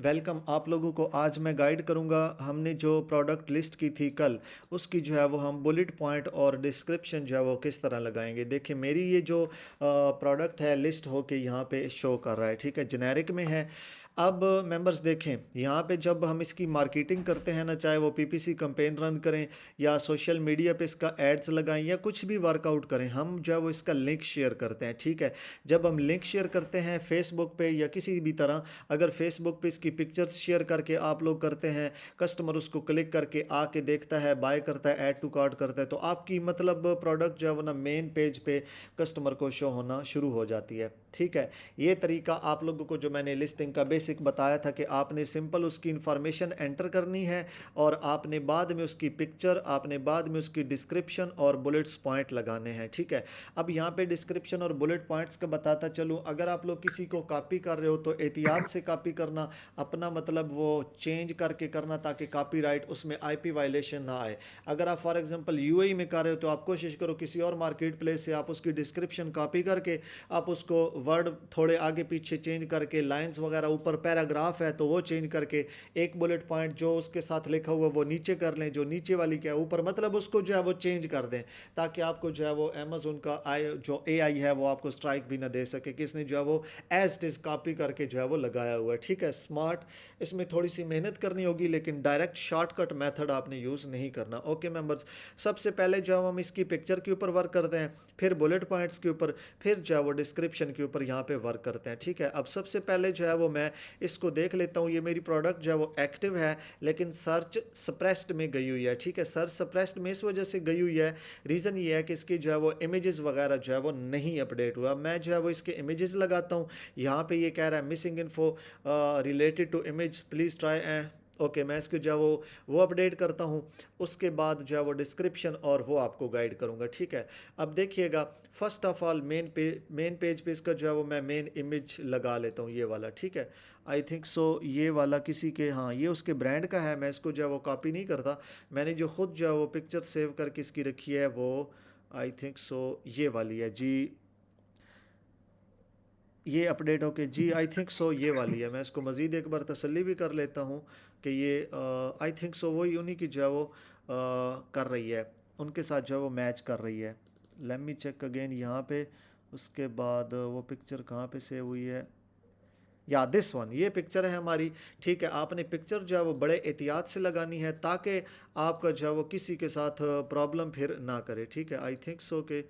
Welcome आप लोगों को। आज मैं गाइड करूंगा। हमने जो प्रोडक्ट लिस्ट की थी कल, उसकी जो है वो हम बुलेट पॉइंट और डिस्क्रिप्शन जो है वो किस तरह लगाएंगे। देखिए मेरी ये जो प्रोडक्ट है लिस्ट होके यहाँ पे शो कर रहा है, ठीक है, जेनेरिक में है। अब मेंबर्स देखें यहाँ पे जब हम इसकी मार्केटिंग करते हैं ना, चाहे वो पीपीसी कैंपेन रन करें या सोशल मीडिया पे इसका एड्स लगाएं या कुछ भी वर्कआउट करें, हम जो है वो इसका लिंक शेयर करते हैं, ठीक है। जब हम लिंक शेयर करते हैं फेसबुक पे या किसी भी तरह, अगर फेसबुक पे इसकी पिक्चर्स शेयर करके आप लोग करते हैं, कस्टमर उसको क्लिक करके आके देखता है, बाय करता है, ऐड टू कार्ट करता है, तो आपकी मतलब प्रोडक्ट जो है वो ना मेन पेज पे कस्टमर को शो होना शुरू हो जाती है, ठीक है। ये तरीका आप लोगों को जो मैंने लिस्टिंग का बेसिक बताया था कि आपने सिंपल उसकी इंफॉर्मेशन एंटर करनी है और आपने बाद में उसकी पिक्चर, आपने बाद में उसकी डिस्क्रिप्शन और बुलेट्स पॉइंट लगाने हैं, ठीक है। अब यहाँ पे डिस्क्रिप्शन और बुलेट पॉइंट्स का बताता चलूँ, अगर आप लोग किसी को कॉपी कर रहे हो तो एहतियात से कॉपी करना, अपना मतलब वो चेंज करके करना ताकि कॉपीराइट उसमें आईपी वायलेशन ना आए। अगर आप फॉर एग्जांपल यूएई में कर रहे हो तो आप कोशिश करो किसी और मार्केट प्लेस से आप उसकी डिस्क्रिप्शन कॉपी करके आप उसको वर्ड थोड़े आगे पीछे चेंज करके, लाइंस वगैरह, ऊपर पैराग्राफ है तो वो चेंज करके, एक बुलेट पॉइंट जो उसके साथ लिखा हुआ वो नीचे कर लें, जो नीचे वाली क्या है ऊपर, मतलब उसको जो है वो चेंज कर दें ताकि आपको जो है वो अमेजोन का जो एआई है वो आपको स्ट्राइक भी ना दे सके कि इसने जो है वो एज इट इज कॉपी करके जो है वो लगाया हुआ है, ठीक है। स्मार्ट, इसमें थोड़ी सी मेहनत करनी होगी लेकिन डायरेक्ट शॉर्टकट मेथड आपने यूज़ नहीं करना। ओके मेंबर्स, सबसे पहले जो हम इसकी पिक्चर के ऊपर वर्क करते हैं, फिर बुलेट पॉइंट्स के ऊपर, फिर जो है वो डिस्क्रिप्शन के ऊपर यहाँ पे वर्क करते हैं, ठीक है। अब सबसे पहले जो है वो मैं इसको देख लेता हूँ, ये मेरी प्रोडक्ट जो है वो एक्टिव है लेकिन सर्च सप्रेस्ड में गई हुई है, ठीक है। सर्च सप्रेस्ड में इस वजह से गई हुई है, रीज़न ये है कि इसकी जो है वो इमेजेस वगैरह जो है वो नहीं अपडेट हुआ। मैं जो है वो इसके इमेजेस लगाता हूँ, यहाँ पे ये कह रहा है missing info related to image please try okay, मैं इसको जो है वो अपडेट करता हूँ। उसके बाद जो है वो डिस्क्रिप्शन और वो आपको गाइड करूँगा, ठीक है। अब देखिएगा, first of all main page पे इसका जो है वो मैं मेन इमेज लगा लेता हूँ, ये वाला, ठीक है। आई थिंक सो ये वाला किसी के, हाँ ये उसके ब्रांड का है, मैं इसको जो है वो कॉपी नहीं करता। मैंने जो खुद जो है वो पिक्चर सेव करके इसकी रखी है वो आई थिंक सो ये वाली है जी, ये अपडेट होके जी, आई थिंक सो ये वाली है। मैं इसको मज़ीद एक बार तसल्ली भी कर लेता हूँ कि ये आई थिंक सो वही उन्हीं की जो है वो कर रही है, उनके साथ जो है वो मैच कर रही है। लेट मी चेक अगेन यहाँ पे। उसके बाद वो पिक्चर कहाँ पे सेव हुई है, या दिस वन, ये पिक्चर है हमारी, ठीक है। आपने पिक्चर जो है वो बड़े एहतियात से लगानी है ताकि आपका जो है वो किसी के साथ प्रॉब्लम फिर ना करे, ठीक है। आई थिंक सो कि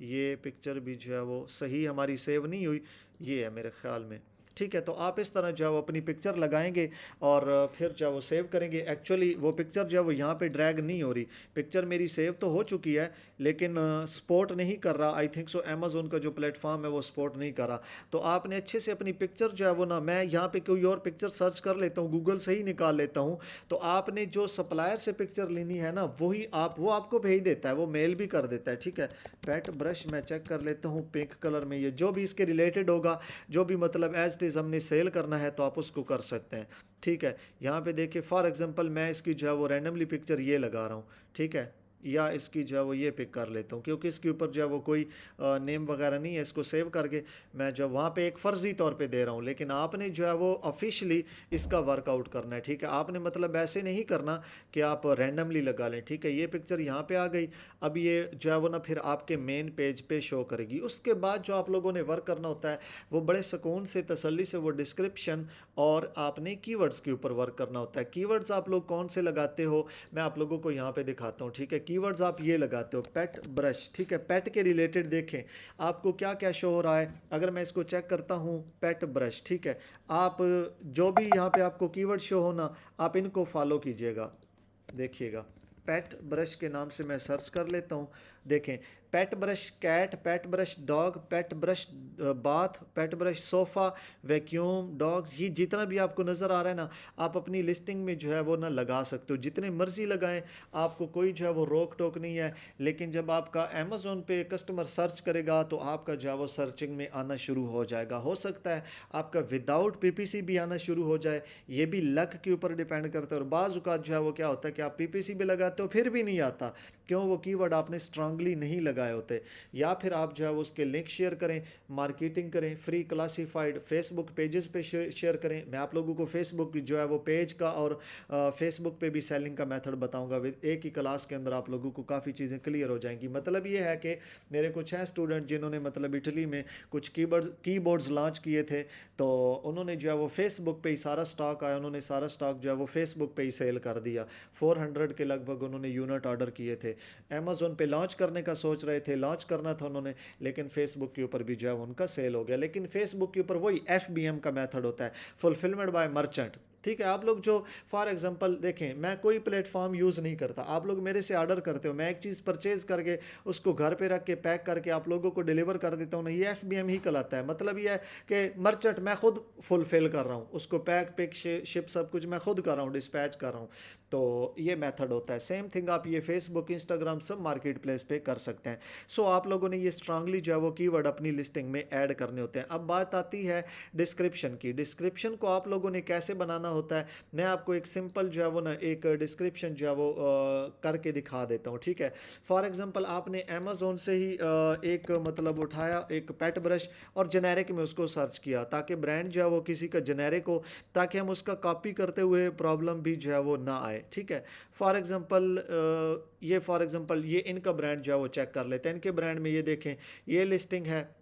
ये पिक्चर भी जो है वो सही हमारी सेव नहीं हुई, ये है मेरे ख्याल में, ठीक है। तो आप इस तरह जो है वो अपनी पिक्चर लगाएंगे और फिर जो है वो सेव करेंगे। एक्चुअली वो पिक्चर जो है वो यहाँ पे ड्रैग नहीं हो रही, पिक्चर मेरी सेव तो हो चुकी है लेकिन सपोर्ट नहीं कर रहा, आई थिंक सो अमेजोन का जो प्लेटफॉर्म है वो सपोर्ट नहीं कर रहा। तो आपने अच्छे से अपनी पिक्चर जो है वो ना, मैं यहाँ पे कोई और पिक्चर सर्च कर लेता हूँ, गूगल से ही निकाल लेता हूँ, तो आपने जो सप्लायर से पिक्चर लेनी है ना वही वो आपको भेज देता है, वो मेल भी कर देता है, ठीक है। पेट ब्रश मैं चेक कर लेता हूँ पिंक कलर में, ये जो भी इसके रिलेटेड होगा, जो भी मतलब एज इट इज़ हमने सेल करना है तो आप उसको कर सकते हैं, ठीक है। यहाँ पे देखिए फॉर एग्जांपल मैं इसकी जो है वो रैंडमली पिक्चर ये लगा रहा हूँ, ठीक है, या इसकी जो है वो ये पिक कर लेता हूँ क्योंकि इसके ऊपर जो है वो कोई नेम वगैरह नहीं है। इसको सेव करके मैं जो वहाँ पे एक फ़र्ज़ी तौर पे दे रहा हूँ, लेकिन आपने जो है वो ऑफिशियली इसका वर्कआउट करना है, ठीक है। आपने मतलब ऐसे नहीं करना कि आप रैंडमली लगा लें, ठीक है। ये पिक्चर यहाँ पे आ गई, अब ये जो है वो ना फिर आपके मेन पेज पे शो करेगी। उसके बाद जो आप लोगों ने वर्क करना होता है वो बड़े सुकून से, तसल्ली से वो डिस्क्रिप्शन और आपने कीवर्ड्स के ऊपर वर्क करना होता है। कीवर्ड्स आप लोग कौन से लगाते हो मैं आप लोगों को यहाँ पे दिखाता हूँ, ठीक है। कीवर्ड्स आप ये लगाते हो पेट ब्रश, ठीक है। पेट के रिलेटेड देखें आपको क्या क्या शो हो रहा है, अगर मैं इसको चेक करता हूँ पेट ब्रश, ठीक है। आप जो भी यहाँ पे आपको कीवर्ड शो होना आप इनको फॉलो कीजिएगा। देखिएगा पेट ब्रश के नाम से मैं सर्च कर लेता हूँ, देखें पेट ब्रश कैट, पेट ब्रश डॉग, पेट ब्रश बाथ, पेट ब्रश सोफ़ा, वैक्यूम, डॉग्स, ये जितना भी आपको नज़र आ रहा है ना आप अपनी लिस्टिंग में जो है वो ना लगा सकते हो, जितने मर्ज़ी लगाएं, आपको कोई जो है वो रोक टोक नहीं है। लेकिन जब आपका अमेज़ोन पे कस्टमर सर्च करेगा तो आपका जो है वो सर्चिंग में आना शुरू हो जाएगा। हो सकता है आपका विदाउट पीपीसी भी आना शुरू हो जाए, ये भी लक के ऊपर डिपेंड करता है। और बाज़ औक़ात जो है वो क्या होता है कि आप पीपीसी भी लगाते हो फिर भी नहीं आता, क्यों? वो कीवर्ड आपने स्ट्रांगली नहीं लगाए होते। या फिर आप जो है वो उसके लिंक शेयर करें, मार्केटिंग करें, फ्री क्लासिफाइड फेसबुक पेजेस पे शेयर करें। मैं आप लोगों को फेसबुक जो है वो पेज का और फेसबुक पे भी सेलिंग का मेथड बताऊंगा। विद एक ही क्लास के अंदर आप लोगों को काफ़ी चीज़ें क्लियर हो जाएंगी। मतलब ये है कि मेरे कुछ हैं स्टूडेंट जिन्होंने मतलब इटली में कुछ कीबोर्ड्स लॉन्च किए थे, तो उन्होंने जो है वो फेसबुक पे ही सारा स्टॉक आया, उन्होंने सारा स्टॉक जो है वो फेसबुक पे ही सेल कर दिया। 400 के लगभग उन्होंने यूनिट ऑर्डर किए थे। अमेज़ोन पे लॉन्च करने का सोच रहे थे, लॉन्च करना था उन्होंने, लेकिन फेसबुक के ऊपर भी जो है उनका सेल हो गया। लेकिन फेसबुक के ऊपर वही FBM का मेथड होता है, फुलफिलमेंट बाय मर्चेंट। ठीक है, आप लोग जो फॉर एग्जांपल देखें, मैं कोई प्लेटफॉर्म यूज़ नहीं करता, आप लोग मेरे से ऑर्डर करते हो, मैं एक चीज़ परचेज करके उसको घर पे रख के पैक करके आप लोगों को डिलीवर कर देता हूँ ना, ये FBM ही कहलाता है। मतलब ये है कि मर्चेंट मैं खुद फुलफिल कर रहा हूँ, उसको पैक पिक शिप सब कुछ मैं खुद कर रहा हूँ, डिस्पैच कर रहा हूँ। तो ये मेथड होता है। सेम थिंग आप ये फेसबुक, इंस्टाग्राम सब मार्केट प्लेस पे कर सकते हैं। सो आप लोगों ने ये स्ट्रांगली जो है वो कीवर्ड अपनी लिस्टिंग में ऐड करने होते हैं। अब बात आती है डिस्क्रिप्शन की। डिस्क्रिप्शन को आप लोगों ने कैसे बनाना होता है, मैं आपको एक सिंपल जो है वो ना एक डिस्क्रिप्शन जो है वो करके दिखा देता हूँ। ठीक है, फॉर एग्जांपल आपने अमेज़ोन से ही एक मतलब उठाया एक पेट ब्रश और जेनेरिक में उसको सर्च किया, ताकि ब्रांड जो है वो किसी का जेनेरिक हो, ताकि हम उसका कॉपी करते हुए प्रॉब्लम भी जो है वो ना आए। ठीक है, फॉर एग्जांपल ये इनका ब्रांड जो है वो चेक कर लेते हैं। इनके ब्रांड में ये देखें, ये लिस्टिंग है।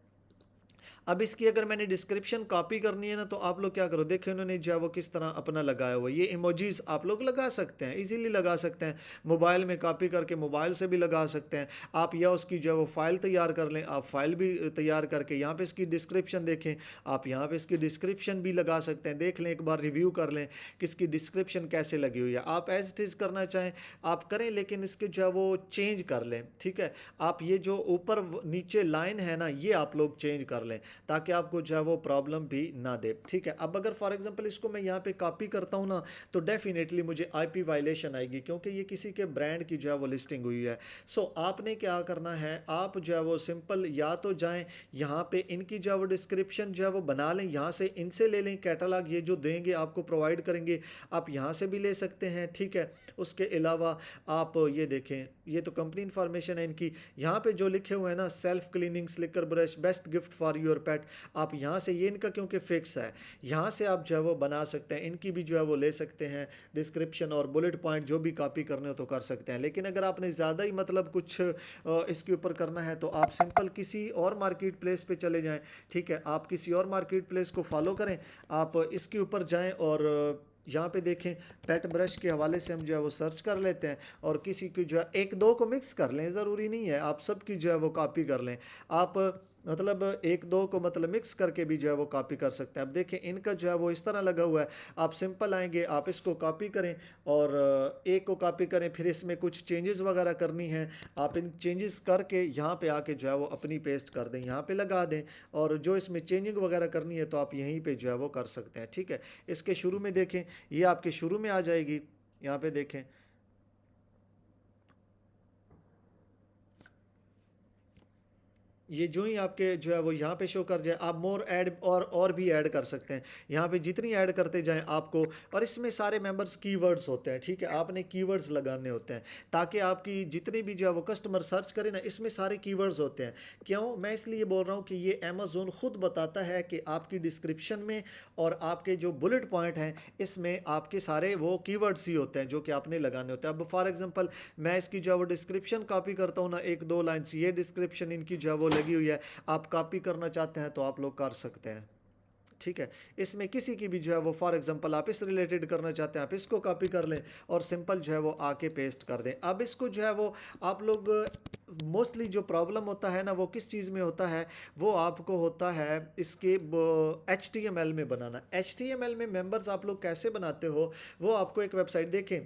अब इसकी अगर मैंने डिस्क्रिप्शन कॉपी करनी है ना, तो आप लोग क्या करो, देखिए उन्होंने जो है वो किस तरह अपना लगाया हुआ है। ये इमोजीज आप लोग लगा सकते हैं, इजीली लगा सकते हैं, मोबाइल में कॉपी करके मोबाइल से भी लगा सकते हैं आप, या उसकी जो है वो फाइल तैयार कर लें, आप फाइल भी तैयार करके यहाँ पे इसकी डिस्क्रिप्शन देखें, आप यहाँ पे इसकी डिस्क्रिप्शन भी लगा सकते हैं। देख लें, एक बार रिव्यू कर लें कि इसकी डिस्क्रिप्शन कैसे लगी हुई है। आप एज इट इज़ करना चाहें आप करें, लेकिन इसके जो है वो चेंज कर लें। ठीक है, आप ये जो ऊपर नीचे लाइन है ना, ये आप लोग चेंज कर लें, ताकि आपको जो है वो प्रॉब्लम भी ना दे। ठीक है, अब अगर फॉर एग्जांपल इसको मैं यहाँ पे कॉपी करता हूँ ना, तो डेफिनेटली मुझे IP वायलेशन आएगी, क्योंकि ये किसी के ब्रांड की जो है वो लिस्टिंग हुई है। सो आपने क्या करना है, आप जो है वो सिंपल या तो जाएं यहाँ पे इनकी जो है वो डिस्क्रिप्शन जो है वो बना लें, यहाँ से इनसे ले लें कैटलॉग, ये जो देंगे आपको प्रोवाइड करेंगे, आप यहाँ से भी ले सकते हैं। ठीक है, उसके अलावा आप ये देखें, ये तो कंपनी इंफॉर्मेशन है इनकी, यहाँ पे जो लिखे हुए हैं ना, self cleaning slicker brush best gift for your पेट, आप यहाँ से, ये इनका क्योंकि फिक्स है, यहाँ से आप जो है वो बना सकते हैं। इनकी भी जो है वो ले सकते हैं डिस्क्रिप्शन और बुलेट पॉइंट, जो भी कॉपी करने हो तो कर सकते हैं। लेकिन अगर आपने ज़्यादा ही मतलब कुछ इसके ऊपर करना है, तो आप सिंपल किसी और मार्केट प्लेस पे चले जाएं। ठीक है, आप किसी और मार्केट प्लेस को फॉलो करें, आप इसके ऊपर जाएं और यहाँ पे देखें, पेट ब्रश के हवाले से हम जो है वो सर्च कर लेते हैं, और किसी की जो है एक दो को मिक्स कर लें, ज़रूरी नहीं है आप सबकी जो है वो कॉपी कर लें। आप मतलब एक दो को मतलब मिक्स करके भी जो है वो कॉपी कर सकते हैं। अब देखें, इनका जो है वो इस तरह लगा हुआ है, आप सिंपल आएंगे, आप इसको कॉपी करें और एक को कॉपी करें, फिर इसमें कुछ चेंजेस वगैरह करनी है, आप इन चेंजेस करके यहाँ पे आके जो है वो अपनी पेस्ट कर दें, यहाँ पे लगा दें, और जो इसमें चेंजिंग वगैरह करनी है तो आप यहीं पे जो है वो कर सकते हैं। ठीक है, इसके शुरू में देखें, ये आपके शुरू में आ जाएगी, यहाँ पे देखें, ये जो ही आपके जो है वो यहाँ पे शो कर जाए, आप मोर ऐड और भी ऐड कर सकते हैं। यहाँ पे जितनी ऐड करते जाएं आपको, और इसमें सारे मेंबर्स कीवर्ड्स होते हैं। ठीक है, आपने कीवर्ड्स लगाने होते हैं, ताकि आपकी जितनी भी जो है वो कस्टमर सर्च करें ना, इसमें सारे कीवर्ड्स होते हैं। क्यों मैं इसलिए बोल रहा हूँ कि ये अमेज़ोन खुद बताता है कि आपकी डिस्क्रिप्शन में और आपके जो बुलेट पॉइंट हैं, इसमें आपके सारे वो कीवर्ड्स ही होते हैं जो कि आपने लगाने होते हैं। अब फॉर एग्जांपल मैं इसकी जो है वो डिस्क्रिप्शन कॉपी करता हूँ ना, एक दो लाइन्स, ये डिस्क्रिप्शन इनकी जो है वो लगी हुई है, आप कॉपी करना चाहते हैं तो आप लोग कर सकते हैं। ठीक है, इसमें किसी की भी जो है वो फॉर एग्जांपल आप इस रिलेटेड करना चाहते हैं, आप इसको कॉपी कर लें और सिंपल जो है वो आके पेस्ट कर दें। अब इसको जो है वो आप लोग मोस्टली जो प्रॉब्लम होता है ना, वो किस चीज़ में होता है, वो आपको होता है इसके HTML में बनाना। HTML में मेंबर्स आप लोग कैसे बनाते हो, वो आपको एक वेबसाइट देखें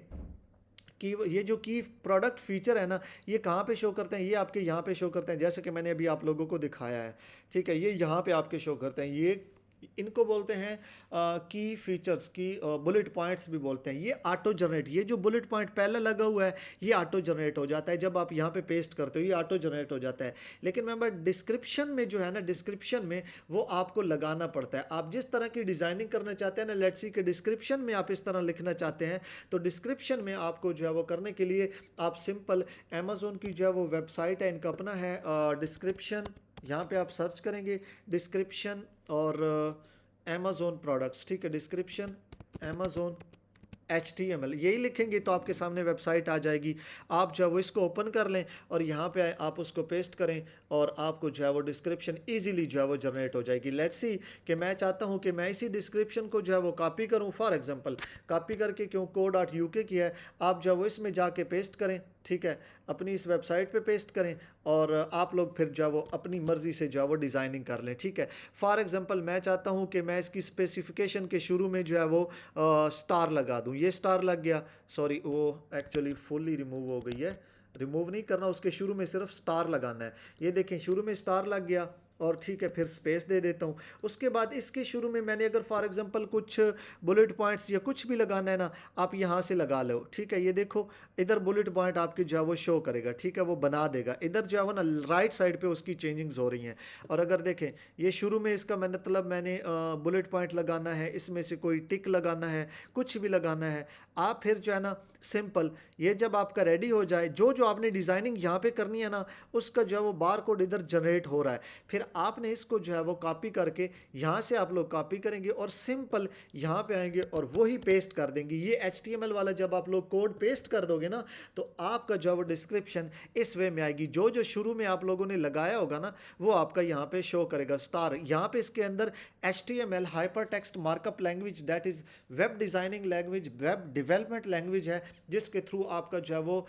कि ये जो की प्रोडक्ट फीचर है ना, ये कहाँ पे शो करते हैं, ये आपके यहाँ पे शो करते हैं, जैसे कि मैंने अभी आप लोगों को दिखाया है। ठीक है, ये यहाँ पे आपके शो करते हैं, ये इनको बोलते हैं की फीचर्स की बुलेट पॉइंट्स भी बोलते हैं। ये ऑटो जनरेट, ये जो बुलेट पॉइंट पहले लगा हुआ है ये ऑटो जनरेट हो जाता है, जब आप यहाँ पे पेस्ट करते हो ये ऑटो जनरेट हो जाता है। लेकिन मेंबर डिस्क्रिप्शन में जो है ना, डिस्क्रिप्शन में वो आपको लगाना पड़ता है। आप जिस तरह की डिज़ाइनिंग करना चाहते हैं ना, लेट्स सी के डिस्क्रिप्शन में आप इस तरह लिखना चाहते हैं, तो डिस्क्रिप्शन में आपको जो है वो करने के लिए आप सिंपल अमेज़ोन की जो है वो वेबसाइट है, इनका अपना है डिस्क्रिप्शन, यहाँ पे आप सर्च करेंगे डिस्क्रिप्शन और अमेज़ोन प्रोडक्ट्स, ठीक है, डिस्क्रिप्शन अमेज़ोन HTML यही लिखेंगे तो आपके सामने वेबसाइट आ जाएगी। आप जो है वो इसको ओपन कर लें और यहाँ पे आप उसको पेस्ट करें और आपको जो है वो डिस्क्रिप्शन इजीली जो है वो जनरेट हो जाएगी। लेट्स सी कि मैं चाहता हूँ कि मैं इसी डिस्क्रिप्शन को जो है वो कॉपी करूँ, फॉर एग्जांपल कॉपी करके, क्यों co.uk की है, आप जो है वो इसमें जाके पेस्ट करें, ठीक है, अपनी इस वेबसाइट पे पेस्ट करें और आप लोग फिर जो है वो अपनी मर्ज़ी से जो है वो डिज़ाइनिंग कर लें, ठीक है। फॉर एग्जांपल मैं चाहता हूँ कि मैं इसकी स्पेसिफिकेशन के शुरू में जो है वो स्टार लगा दूँ, ये स्टार लग गया, सॉरी वो एक्चुअली फुल्ली रिमूव हो गई है, रिमूव नहीं करना, उसके शुरू में सिर्फ स्टार लगाना है। ये देखें शुरू में स्टार लग गया और ठीक है, फिर स्पेस दे देता हूँ। उसके बाद इसके शुरू में मैंने अगर फॉर एग्जांपल कुछ बुलेट पॉइंट्स या कुछ भी लगाना है ना, आप यहाँ से लगा लो, ठीक है। ये देखो इधर बुलेट पॉइंट आपकी जो है वो शो करेगा, ठीक है, वो बना देगा। इधर जो है वो ना राइट साइड पे उसकी चेंजिंग्स हो रही हैं। और अगर देखें ये शुरू में इसका मतलब मैंने बुलेट पॉइंट लगाना है, इसमें से कोई टिक लगाना है, कुछ भी लगाना है, आप फिर जो है ना सिंपल, ये जब आपका रेडी हो जाए, जो जो आपने डिज़ाइनिंग यहाँ पे करनी है ना, उसका जो है वो बार कोड इधर जनरेट हो रहा है। फिर आपने इसको जो है वो कॉपी करके यहाँ से आप लोग कॉपी करेंगे और सिंपल यहाँ पे आएंगे और वही पेस्ट कर देंगे। ये HTML वाला जब आप लोग कोड पेस्ट कर दोगे ना, तो आपका जो है वो डिस्क्रिप्शन इस वे में आएगी। जो जो शुरू में आप लोगों ने लगाया होगा ना, वो आपका यहाँ पे शो करेगा स्टार। यहाँ पे इसके अंदर HTML hyper text markup language, that is web designing language, web development language है, जिसके थ्रू आपका जो है वो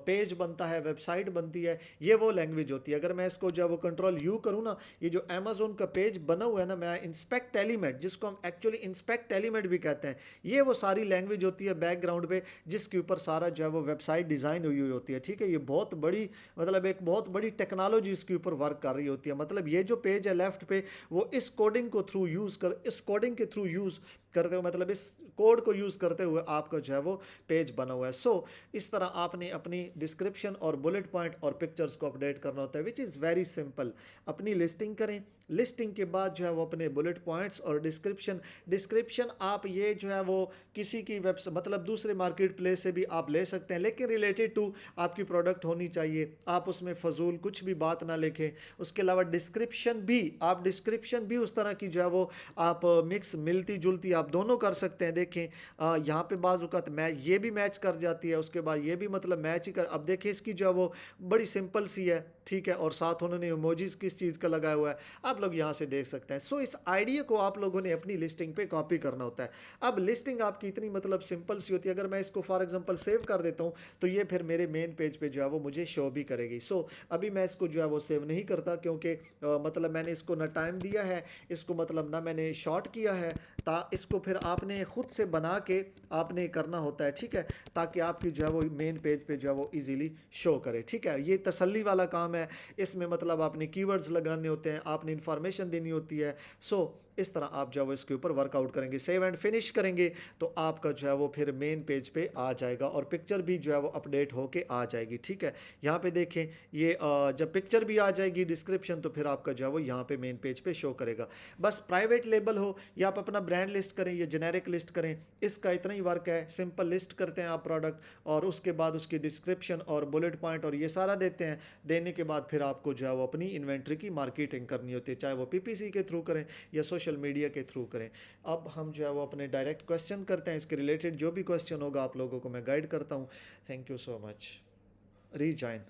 पेज बनता है, वेबसाइट बनती है, ये वो लैंग्वेज होती है। अगर मैं इसको जो है वो कंट्रोल U करूँ ना, ये जो अमेज़ोन का पेज बना हुआ है ना, मैं इंस्पेक्ट एलिमेंट, जिसको हम एक्चुअली इंस्पेक्ट एलिमेंट भी कहते हैं, ये वो सारी लैंग्वेज होती है बैकग्राउंड पे, जिसके ऊपर सारा जो है वो वेबसाइट डिज़ाइन हुई हुई होती है, ठीक है। ये बहुत बड़ी, मतलब एक बहुत बड़ी टेक्नोलॉजी इसके ऊपर वर्क कर रही होती है। मतलब ये जो पेज है लेफ्ट पे, वो इस कोडिंग को थ्रू यूज़ कर, इस कोडिंग के थ्रू यूज़ करते हुए, मतलब इस कोड को यूज़ करते हुए आपका जो है वो पेज बना हुआ है। सो इस तरह आपने अपनी डिस्क्रिप्शन और बुलेट पॉइंट और पिक्चर्स को अपडेट करना होता है, विच इज़ वेरी सिंपल। अपनी लिस्टिंग करें, लिस्टिंग के बाद जो है वो अपने बुलेट पॉइंट्स और डिस्क्रिप्शन आप ये जो है वो किसी की वेबसाइट, मतलब दूसरे मार्केट प्लेस से भी आप ले सकते हैं, लेकिन रिलेटेड टू आपकी प्रोडक्ट होनी चाहिए। आप उसमें फजूल कुछ भी बात ना लिखें। उसके अलावा डिस्क्रिप्शन भी उस तरह की जो है वो आप मिक्स, मिलती जुलती आप दोनों कर सकते हैं। देखें यहाँ पे बाज़ औक़ात मैं ये भी मैच कर जाती है, उसके बाद ये भी मतलब मैच ही कर। अब देखिए इसकी जो है वो बड़ी सिंपल सी है, ठीक है, और साथ उन्होंने इमोजीज किस चीज़ का लगाया हुआ है, आप लोग यहाँ से देख सकते हैं। सो इस आइडिया को आप लोगों ने अपनी लिस्टिंग पे कॉपी करना होता है। अब लिस्टिंग आपकी इतनी मतलब सिंपल सी होती है, अगर मैं इसको फॉर एग्जांपल सेव कर देता हूँ, तो ये फिर मेरे मेन पेज पे जो है वो मुझे शो भी करेगी। सो अभी मैं इसको जो है वो सेव नहीं करता, क्योंकि मतलब मैंने इसको ना टाइम दिया है, इसको मतलब ना मैंने शॉर्ट किया है, इसको फिर आपने खुद से बना के आपने करना होता है, ठीक है, ताकि आपकी जो है वो मेन पेज पे जो है वो इजीली शो करे, ठीक है। ये तसल्ली वाला काम है, इसमें मतलब आपने कीवर्ड्स लगाने होते हैं, आपने इन्फॉर्मेशन देनी होती है। सो इस तरह आप जो है वो इसके ऊपर वर्कआउट करेंगे, सेव एंड फिनिश करेंगे, तो आपका जो है वो फिर मेन पेज पे आ जाएगा और पिक्चर भी जो है वो अपडेट होके आ जाएगी, ठीक है। यहाँ पे देखें ये जब पिक्चर भी आ जाएगी, डिस्क्रिप्शन, तो फिर आपका जो है वो यहाँ पे मेन पेज पे शो करेगा। बस प्राइवेट लेबल हो या आप अपना ब्रांड लिस्ट करें या जेनेरिक लिस्ट करें, इसका इतना ही वर्क है। सिंपल लिस्ट करते हैं आप प्रोडक्ट, और उसके बाद उसकी डिस्क्रिप्शन और बुलेट पॉइंट और ये सारा देते हैं। देने के बाद फिर आपको जो है वो अपनी इन्वेंट्री की मार्केटिंग करनी होती है, चाहे वो PPC के थ्रू करें या सोशल मीडिया के थ्रू करें। अब हम जो है वो अपने डायरेक्ट क्वेश्चन करते हैं, इसके रिलेटेड जो भी क्वेश्चन होगा आप लोगों को मैं गाइड करता हूँ। Thank you so much. Rejoin.